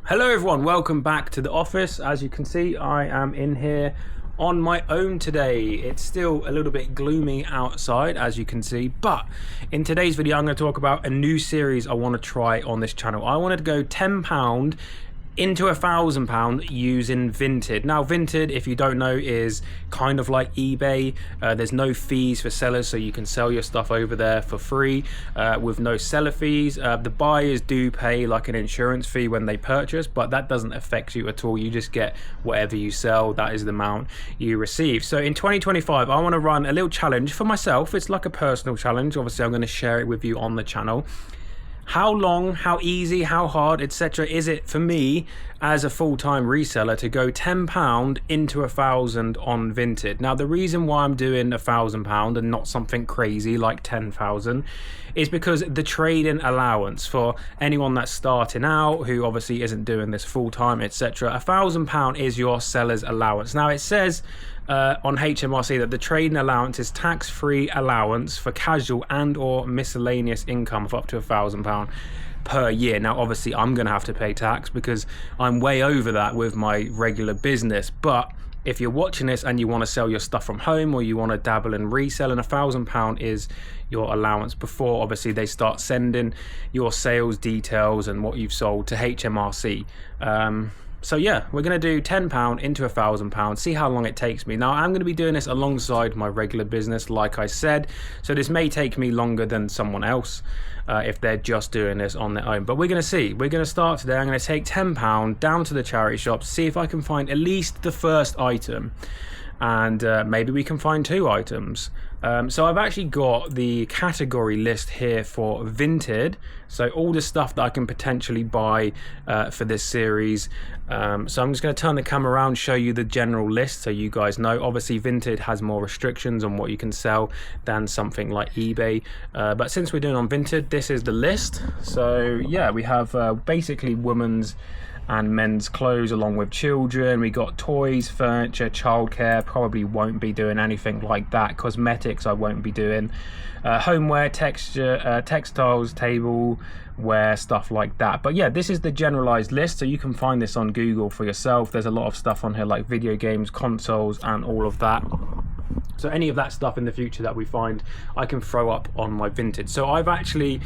Hello everyone, welcome back to the office. As you can see, I am in here on my own today. It's still a little bit gloomy outside, as you can see, but in today's video I'm going to talk about a new series I want to try on this channel. I wanted to go £10 into £1,000 using Vinted. Now Vinted, if you don't know, is kind of like eBay. There's no fees for sellers, so you can sell your stuff over there for free with no seller fees. The buyers do pay like an insurance fee when they purchase, but that doesn't affect you at all. You just get whatever you sell, that is the amount you receive. So in 2025 I want to run a little challenge for myself. It's like a personal challenge. Obviously I'm going to share it with you on the channel. How long, how easy, how hard, etc. is it for me as a full-time reseller to go £10 into £1,000 on Vinted? Now the reason why I'm doing £1,000 and not something crazy like 10,000 is because the trading allowance for anyone that's starting out who obviously isn't doing this full-time, etc. £1,000 is your seller's allowance. Now it says on HMRC that the trading allowance is tax-free allowance for casual and or miscellaneous income of up to £1,000 per year. Now obviously I'm gonna have to pay tax because I'm way over that with my regular business, but if you're watching this and you want to sell your stuff from home or you want to dabble in reselling, £1,000 is your allowance before obviously they start sending your sales details and what you've sold to HMRC. So yeah, we're going to do £10 into £1,000, see how long it takes me. Now I'm going to be doing this alongside my regular business, like I said, so this may take me longer than someone else if they're just doing this on their own. But we're going to see. We're going to start today. I'm going to take £10 down to the charity shop, see if I can find at least the first item, and maybe we can find 2 items. So I've actually got the category list here for Vinted, so all the stuff that I can potentially buy for this series. So I'm just going to turn the camera around, show you the general list so you guys know. Obviously Vinted has more restrictions on what you can sell than something like eBay, but since we're doing on Vinted, this is the list. So yeah, we have basically women's and men's clothes along with children. We got toys, furniture, childcare, probably won't be doing anything like that. Cosmetics I won't be doing. Homeware, textiles, tableware, stuff like that. But yeah, this is the generalized list, so you can find this on Google for yourself. There's a lot of stuff on here like video games, consoles, and all of that. So any of that stuff in the future that we find, I can throw up on my Vinted. So I've actually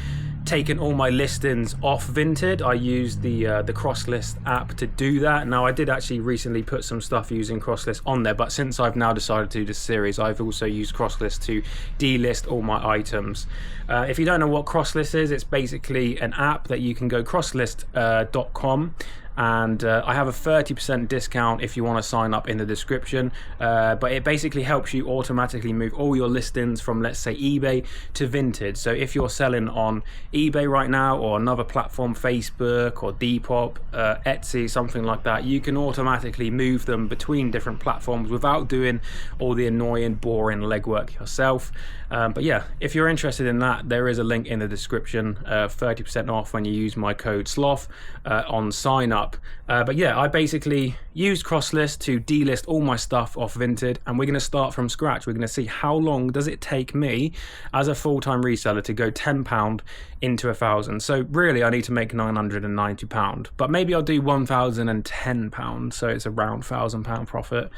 taken all my listings off Vinted. I used the Crosslist app to do that. Now I did actually recently put some stuff using Crosslist on there, but since I've now decided to do this series, I've also used Crosslist to delist all my items. If you don't know what Crosslist is, it's basically an app that you can go crosslist.com, and I have a 30% discount if you want to sign up in the description, but it basically helps you automatically move all your listings from, let's say, eBay to Vinted. So if you're selling on eBay right now or another platform, Facebook or Depop, Etsy, something like that, you can automatically move them between different platforms without doing all the annoying, boring legwork yourself. But yeah, if you're interested in that, there is a link in the description, 30% off when you use my code SLOTH on sign up. But yeah, I basically used Crosslist to delist all my stuff off Vinted, and we're going to start from scratch. We're going to see how long does it take me as a full-time reseller to go £10 into £1,000. So really I need to make £990, but maybe I'll do £1,010, so it's around £1,000 profit.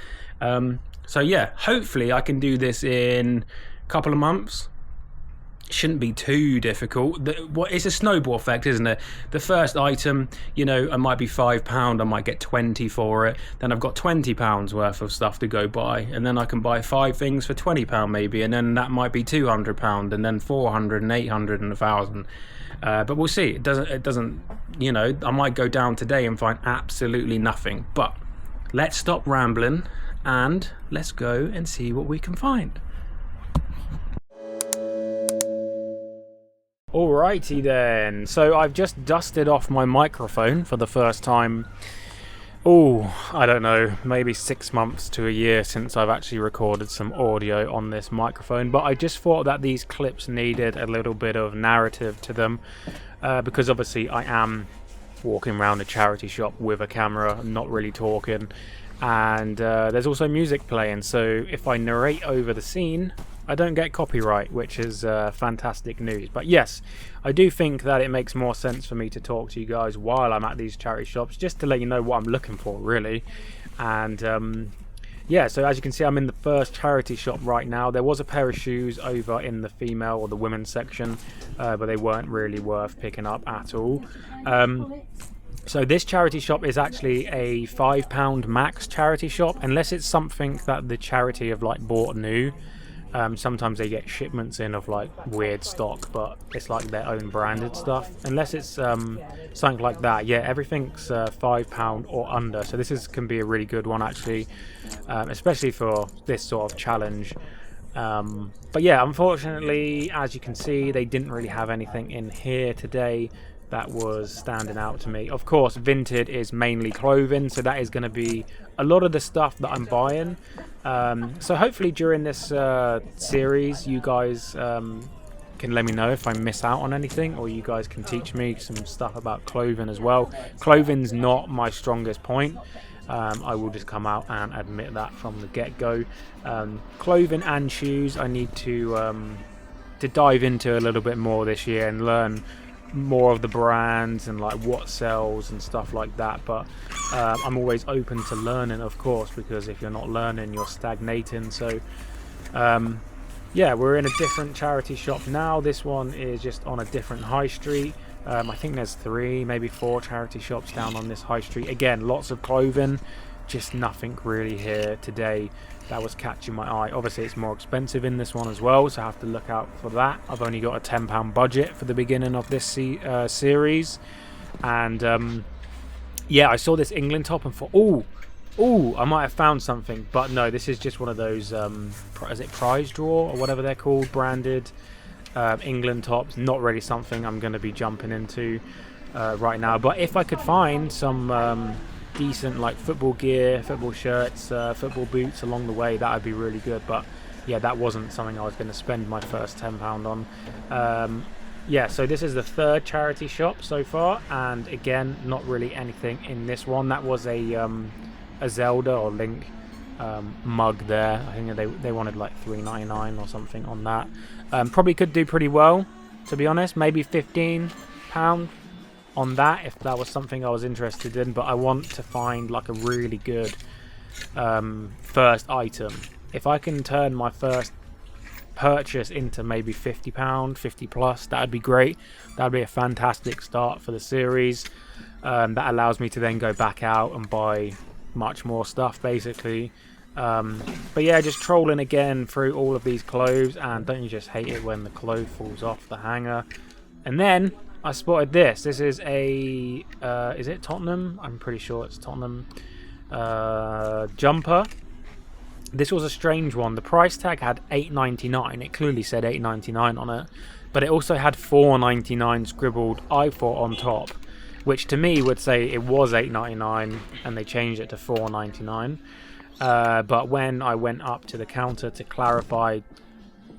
So yeah, hopefully I can do this in a couple of months. Shouldn't be too difficult. It's a snowball effect, isn't it? The first item, you know, it might be £5, I might get 20 for it, then I've got £20 worth of stuff to go buy, and then I can buy 5 things for £20 maybe, and then that might be £200, and then 400 and 800 and 1,000. But we'll see. It doesn't, you know, I might go down today and find absolutely nothing. But let's stop rambling and let's go and see what we can find. Alrighty then, so I've just dusted off my microphone for the first time, I don't know, maybe 6 months to a year since I've actually recorded some audio on this microphone, but I just thought that these clips needed a little bit of narrative to them, because obviously I am walking around a charity shop with a camera, not really talking, and there's also music playing, so if I narrate over the scene, I don't get copyright, which is fantastic news. But yes, I do think that it makes more sense for me to talk to you guys while I'm at these charity shops, just to let you know what I'm looking for, really. And yeah, so as you can see, I'm in the first charity shop right now. There was a pair of shoes over in the female or the women's section, but they weren't really worth picking up at all. So this charity shop is actually a £5 max charity shop, unless it's something that the charity have like bought new. Sometimes they get shipments in of like weird stock, but it's like their own branded stuff. Unless it's something like that, yeah, everything's £5 or under. So this can be a really good one actually, especially for this sort of challenge. But yeah, unfortunately, as you can see, they didn't really have anything in here today that was standing out to me. Of course, Vinted is mainly clothing, so that is going to be a lot of the stuff that I'm buying. So hopefully during this series, you guys can let me know if I miss out on anything, or you guys can teach me some stuff about clothing as well. Clothing's not my strongest point. I will just come out and admit that from the get-go. Clothing and shoes I need to dive into a little bit more this year and learn more of the brands and like what sells and stuff like that. But I'm always open to learning, of course, because if you're not learning, you're stagnating. So yeah, we're in a different charity shop now. This one is just on a different high street. I think there's 3, maybe 4 charity shops down on this high street. Again, lots of clothing, just nothing really here today that was catching my eye. Obviously it's more expensive in this one as well, so I have to look out for that. I've only got a £10 budget for the beginning of this series. And yeah, I saw this England top and thought, oh, I might have found something. But no, this is just one of those is it prize draw or whatever they're called, branded England tops. Not really something I'm going to be jumping into right now. But if I could find some decent like football gear, football shirts, football boots along the way, that would be really good. But yeah, that wasn't something I was going to spend my first £10 on. Yeah, so this is the 3rd charity shop so far, and again, not really anything in this one. That was a Zelda or Link mug there. I think they wanted like £3.99 or something on that. Probably could do pretty well, to be honest. Maybe £15 on that if that was something I was interested in. But I want to find like a really good first item. If I can turn my first purchase into maybe £50, 50 plus, that'd be great. That'd be a fantastic start for the series. That allows me to then go back out and buy much more stuff basically. But yeah, just trolling again through all of these clothes, and don't you just hate it when the clothes falls off the hanger? And then I spotted this. This is a is it Tottenham? I'm pretty sure it's Tottenham jumper. This was a strange one. The price tag had £8.99. It clearly said £8.99 on it, but it also had £4.99 scribbled, I thought, on top, which to me would say it was £8.99 and they changed it to £4.99. But when I went up to the counter to clarify,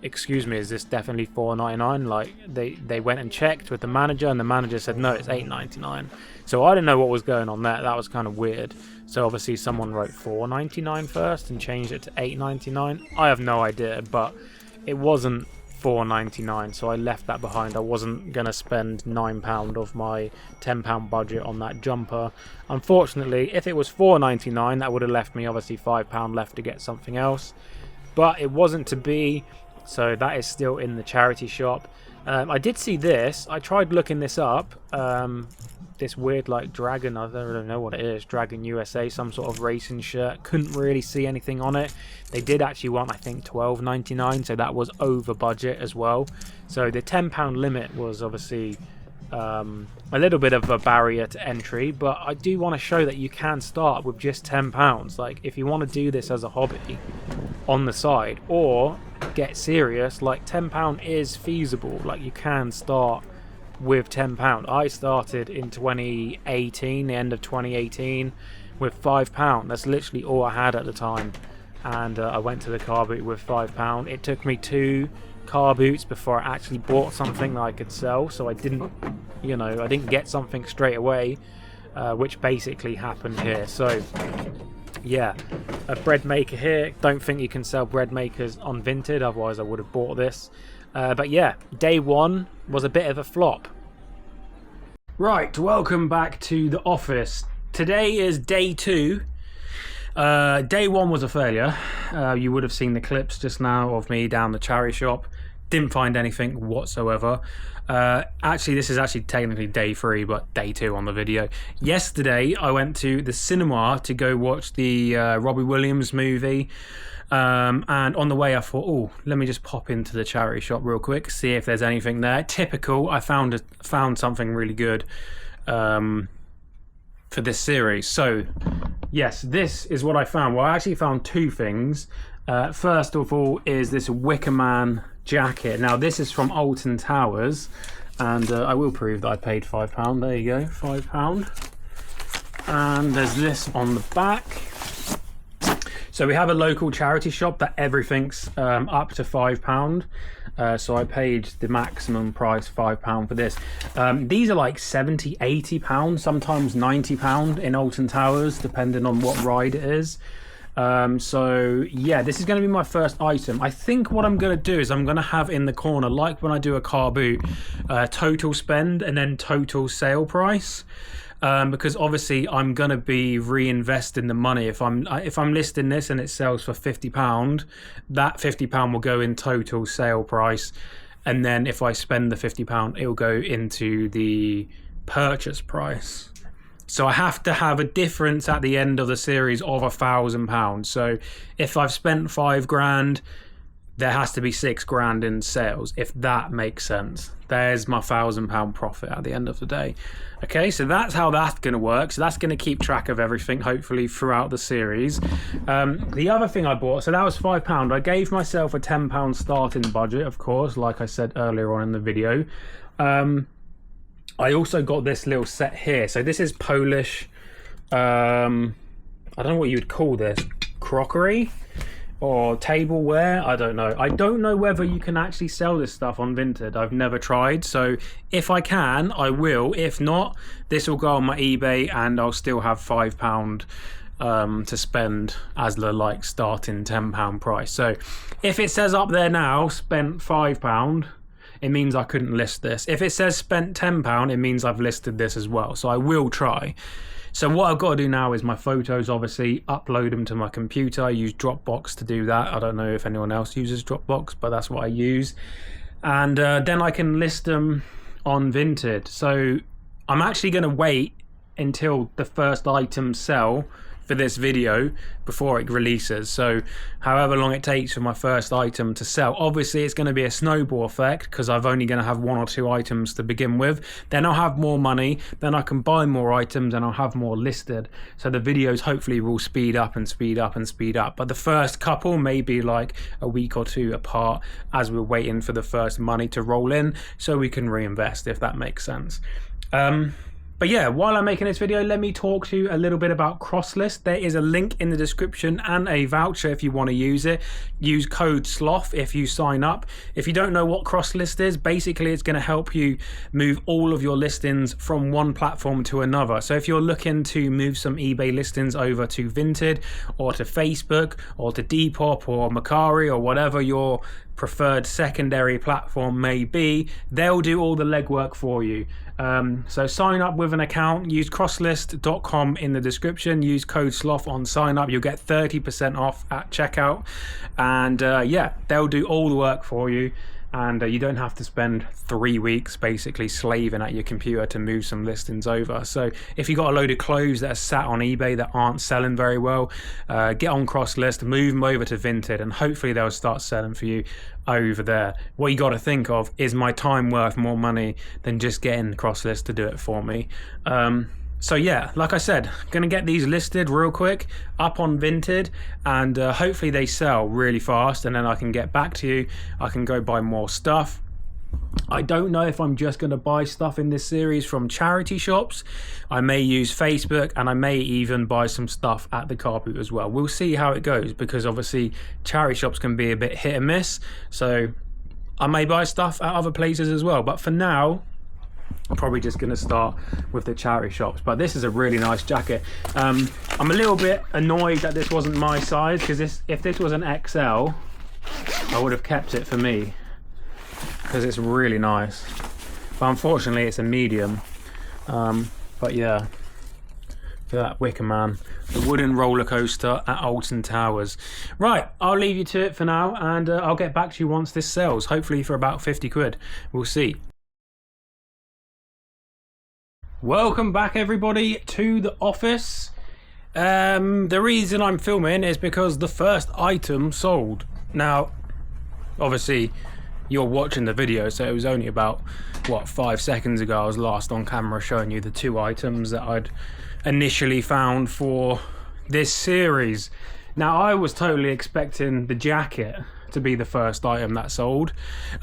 excuse me, is this definitely £4.99? Like they went and checked with the manager, and the manager said no, it's £8.99. So I didn't know what was going on there. That was kind of weird. So obviously someone wrote £4.99 first and changed it to £8.99. I have no idea, but it wasn't £4.99, so I left that behind. I wasn't gonna spend £9 of my £10 budget on that jumper. Unfortunately, if it was £4.99, that would have left me obviously £5 left to get something else, but it wasn't to be. So that is still in the charity shop. I did see this. I tried looking this up. This weird like dragon, I don't know what it is, Dragon USA, some sort of racing shirt. Couldn't really see anything on it. They did actually want, I think, £12.99, so that was over budget as well. So the £10 limit was obviously a little bit of a barrier to entry, but I do want to show that you can start with just £10. Like, if you want to do this as a hobby on the side or get serious, like £10 is feasible. Like, you can start with £10. I started in 2018, the end of 2018, with £5. That's literally all I had at the time, and I went to the car boot with £5. It took me 2 car boots before I actually bought something that I could sell, so I didn't get something straight away, which basically happened here. So yeah, a bread maker here. Don't think you can sell bread makers on Vinted, otherwise I would have bought this. But yeah, day one was a bit of a flop. Right, welcome back to the office. Today is day two. Day one was a failure. You would have seen the clips just now of me down the charity shop. Didn't find anything whatsoever. Actually, this is actually technically day three, but day two on the video. Yesterday, I went to the cinema to go watch the Robbie Williams movie. And on the way, I thought, oh, let me just pop into the charity shop real quick, see if there's anything there. Typical, I found something really good for this series. So yes, this is what I found. Well, I actually found two things. First of all is this Wicker Man jacket. Now this is from Alton Towers, and I will prove that I paid £5. There you go, £5. And there's this on the back. So we have a local charity shop that everything's up to £5. So I paid the maximum price, £5 for this. These are like £70, £80, sometimes £90 in Alton Towers, depending on what ride it is. So yeah, this is going to be my first item. I think what I'm going to do is I'm going to have in the corner, like when I do a car boot, total spend and then total sale price. Because obviously I'm going to be reinvesting the money. If I'm listing this and it sells for £50, that £50 will go in total sale price. And then if I spend the £50, it will go into the purchase price. So I have to have a difference at the end of the series of £1,000. So if I've spent £5,000, there has to be £6,000 in sales, if that makes sense. There's my £1,000 profit at the end of the day. Okay, so that's how that's going to work. So that's going to keep track of everything, hopefully, throughout the series. The other thing I bought, so that was £5. I gave myself a £10 starting budget, of course, like I said earlier on in the video. I also got this little set here. So this is Polish, I don't know what you would call this, crockery or tableware. I don't know. I don't know whether you can actually sell this stuff on Vinted. I've never tried. So if I can, I will. If not, this will go on my eBay and I'll still have £5 to spend as the like starting £10 price. So if it says up there now, spent £5, it means I couldn't list this. If it says spent £10, it means I've listed this as well. So I will try. So what I've got to do now is my photos, obviously, upload them to my computer. I use Dropbox to do that. I don't know if anyone else uses Dropbox, but that's what I use. And then I can list them on Vinted. So I'm actually going to wait until the first items sell for this video before it releases. So however long it takes for my first item to sell, obviously it's going to be a snowball effect because I've only going to have 1 or 2 items to begin with. Then I'll have more money, then I can buy more items and I'll have more listed. So the videos hopefully will speed up and speed up and speed up. But the first couple may be like a week or 2 apart as we're waiting for the first money to roll in so we can reinvest, if that makes sense. But yeah, while I'm making this video, let me talk to you a little bit about Crosslist. There is a link in the description and a voucher if you want to use it. Use code SLOTH if you sign up. If you don't know what Crosslist is, basically it's going to help you move all of your listings from one platform to another. So if you're looking to move some eBay listings over to Vinted or to Facebook or to Depop or Mercari or whatever your preferred secondary platform may be, they'll do all the legwork for you. So sign up with an account, use crosslist.com in the description, use code SLOTH on sign up, you'll get 30% off at checkout, and yeah, they'll do all the work for you. And you don't have to spend 3 weeks basically slaving at your computer to move some listings over. So if you got a load of clothes that are sat on eBay that aren't selling very well, get on Crosslist, move them over to Vinted, and hopefully they'll start selling for you over there. What you got to think of is my time worth more money than just getting Crosslist to do it for me. So yeah, like I said, gonna get these listed real quick up on Vinted, and hopefully they sell really fast, and then I can get back to you. I can go buy more stuff. I don't know if I'm just going to buy stuff in this series from charity shops. I may use Facebook, and I may even buy some stuff at the CARBOOT as well. We'll see how it goes, because obviously charity shops can be a bit hit and miss. So I may buy stuff at other places as well. But for now, I'm probably just going to start with the charity shops, but this is a really nice jacket. I'm a little bit annoyed that this wasn't my size, because if this was an XL, I would have kept it for me, because it's really nice. But unfortunately it's a medium. But yeah, for that Wicker Man, the wooden roller coaster at Alton Towers. Right, I'll leave you to it for now, and I'll get back to you once this sells, hopefully for about 50 quid. We'll see. Welcome back everybody to the office. The reason I'm filming is because the first item sold. Now, obviously, you're watching the video, so it was only about, what, 5 seconds ago I was last on camera showing you the 2 items that I'd initially found for this series. Now, I was totally expecting the jacket to be the first item that sold.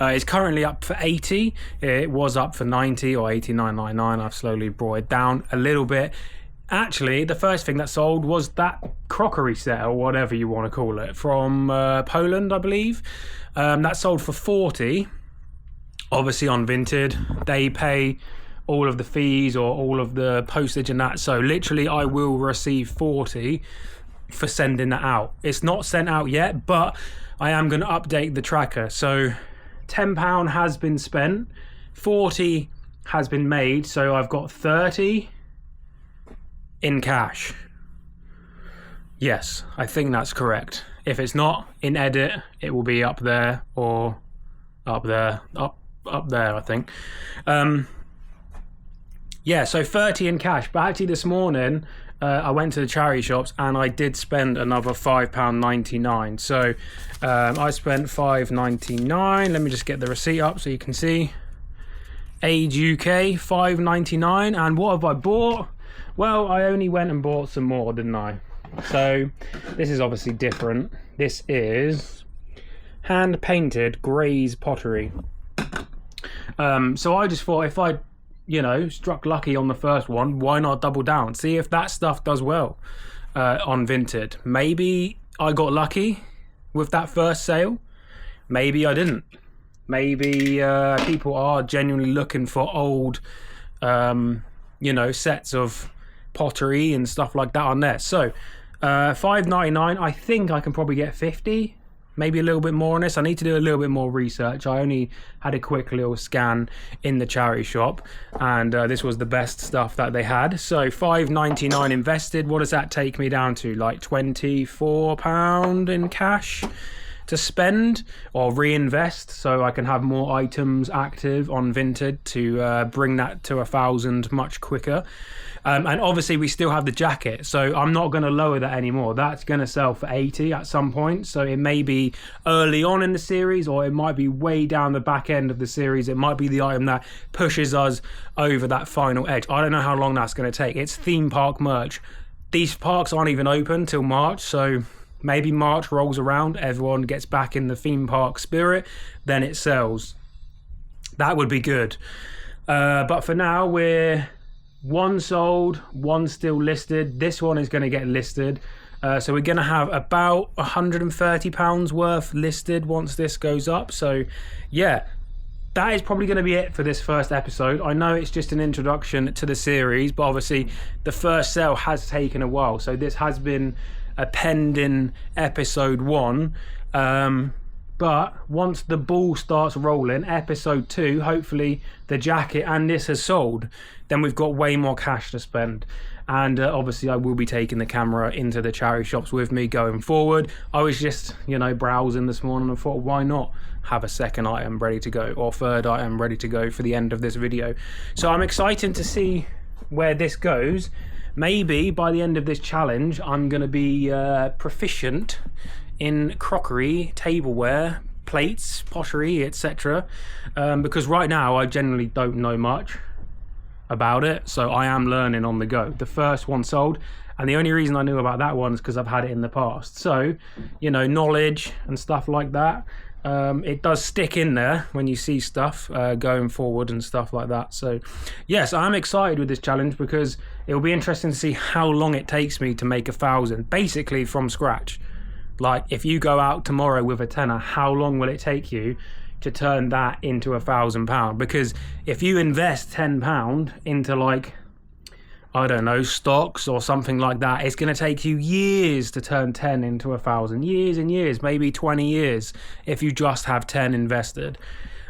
It's currently up for 80. It was up for 90 or 89.99. I've slowly brought it down a little bit. Actually, the first thing that sold was that crockery set, or whatever you want to call it, from Poland, I believe. That sold for 40. Obviously on Vinted, they pay all of the fees or all of the postage and that. So literally I will receive 40 for sending that out. It's not sent out yet, but I am going to update the tracker. So £10 has been spent, 40 has been made, so I've got 30 in cash. Yes, I think that's correct. If it's not, in edit, it will be up there or up there, up there, I think. Yeah, so 30 in cash. But actually this morning, I went to the charity shops and I did spend another £5.99. So I spent £5.99. Let me just get the receipt up so you can see. Age UK, £5.99. And what have I bought? Well, I only went and bought some more, didn't I? So this is obviously different. This is hand-painted Grey's pottery. So I just thought, if I, struck lucky on the first one, why not double down? See if that stuff does well on Vinted. Maybe I got lucky with that first sale. Maybe I didn't. Maybe people are genuinely looking for old, sets of pottery and stuff like that on there. So £5.99. I think I can probably get 50. Maybe a little bit more on this. I need to do a little bit more research. I only had a quick little scan in the charity shop, and this was the best stuff that they had. So £5.99 invested. What does that take me down to? Like £24 in cash to spend or reinvest, so I can have more items active on Vinted to bring that to 1,000 much quicker. And obviously we still have the jacket, so I'm not going to lower that anymore. That's going to sell for 80 at some point, so it may be early on in the series, or it might be way down the back end of the series. It might be the item that pushes us over that final edge. I don't know how long that's going to take. It's theme park merch. These parks aren't even open till March, so maybe March rolls around, everyone gets back in the theme park spirit, then it sells. That would be good. But for now, we're one sold, one still listed. This one is going to get listed. So we're going to have about £130 worth listed once this goes up. So yeah, that is probably going to be it for this first episode. I know it's just an introduction to the series, but obviously the first sale has taken a while. So this has been a pending episode 1. But once the ball starts rolling, episode 2, hopefully the jacket and this has sold, then we've got way more cash to spend. And obviously I will be taking the camera into the charity shops with me going forward. I was just, browsing this morning and thought, why not have a second item ready to go, or third item ready to go for the end of this video. So I'm excited to see where this goes. Maybe by the end of this challenge, I'm going to be proficient in crockery, tableware, plates, pottery, etc. Because right now I generally don't know much about it, so I am learning on the go. The first one sold, and the only reason I knew about that one is because I've had it in the past. So, knowledge and stuff like that, it does stick in there when you see stuff going forward and stuff like that. So yes, I'm excited with this challenge because it will be interesting to see how long it takes me to make 1,000 basically from scratch. Like if you go out tomorrow with a tenner, how long will it take you to turn that into £1,000, because if you invest £10 into, like, I don't know, stocks or something like that, it's going to take you years to turn 10 into 1,000. Years and years, maybe 20 years if you just have 10 invested.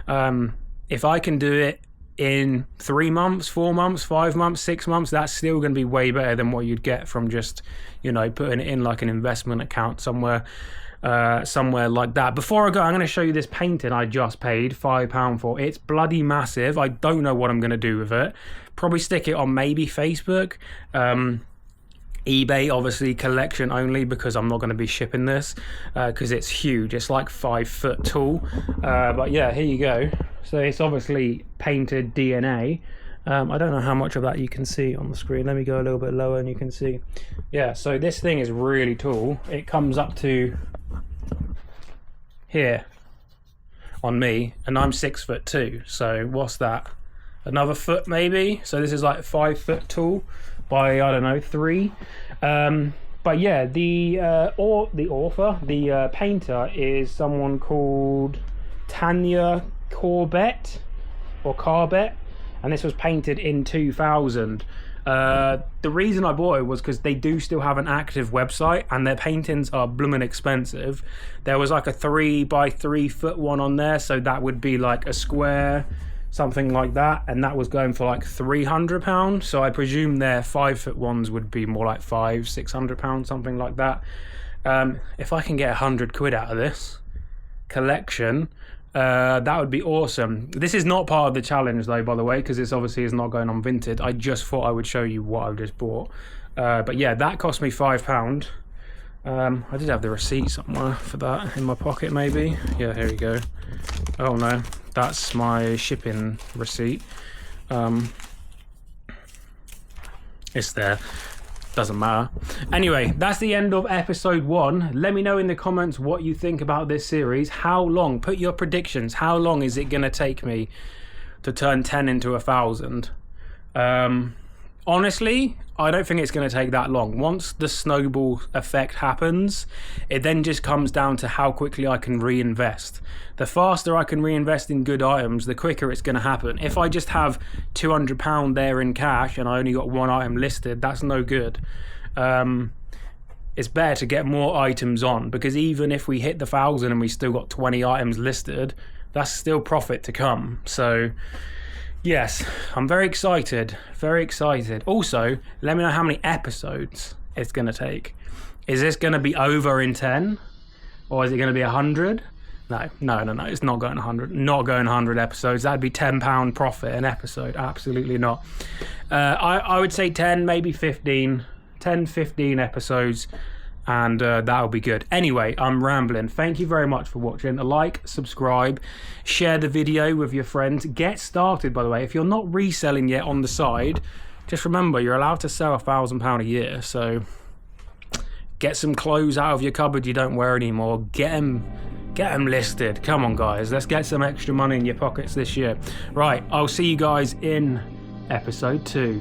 If I can do it in 3 months, 4 months, 5 months, 6 months, that's still going to be way better than what you'd get from just, you know, putting it in like an investment account somewhere like that. Before I go, I'm going to show you this painting I just paid £5 for. It's bloody massive. I don't know what I'm going to do with it. Probably stick it on maybe Facebook. eBay, obviously collection only, because I'm not going to be shipping this because it's huge. It's like 5 foot tall. But yeah, here you go. So it's obviously painted DNA. I don't know how much of that you can see on the screen. Let me go a little bit lower and you can see. Yeah, so this thing is really tall. It comes up to here on me, and I'm 6'2". So what's that? Another foot maybe. So this is like 5 foot tall by, I don't know, 3. But yeah, the author, the painter is someone called Tanya Corbett or Carbet, and this was painted in 2000. The reason I bought it was because they do still have an active website, and their paintings are blooming expensive. There was like a 3 by 3 foot one on there, so that would be like a square, something like that, and that was going for like £300. So I presume their 5 foot ones would be more like £500-600, something like that. If I can get £100 out of this collection, that would be awesome. This is not part of the challenge though, by the way, because this obviously is not going on Vinted. I just thought I would show you what I've just bought. But yeah, that cost me £5. I did have the receipt somewhere for that in my pocket maybe. Yeah, here we go. Oh no, that's my shipping receipt. It's there. Doesn't matter. Anyway, that's the end of episode 1. Let me know in the comments what you think about this series. How long? Put your predictions. How long is it going to take me to turn 10 into 1,000? Honestly, I don't think it's going to take that long. Once the snowball effect happens, it then just comes down to how quickly I can reinvest. The faster I can reinvest in good items, the quicker it's going to happen. If I just have £200 there in cash and I only got 1 item listed, that's no good. It's better to get more items on, because even if we hit the 1,000 and we still got 20 items listed, that's still profit to come. So yes, I'm very excited, very excited. Also, let me know how many episodes it's going to take. Is this going to be over in 10? Or is it going to be 100? No, it's not going 100. Not going 100 episodes. That'd be £10 profit an episode. Absolutely not. I would say 10, maybe 15. 10, 15 episodes. And that'll be good. Anyway, I'm rambling. Thank you very much for watching. Like, subscribe, share the video with your friends. Get started, by the way. If you're not reselling yet on the side, just remember you're allowed to sell £1,000 a year. So get some clothes out of your cupboard you don't wear anymore. Get them listed. Come on, guys. Let's get some extra money in your pockets this year. Right, I'll see you guys in episode 2.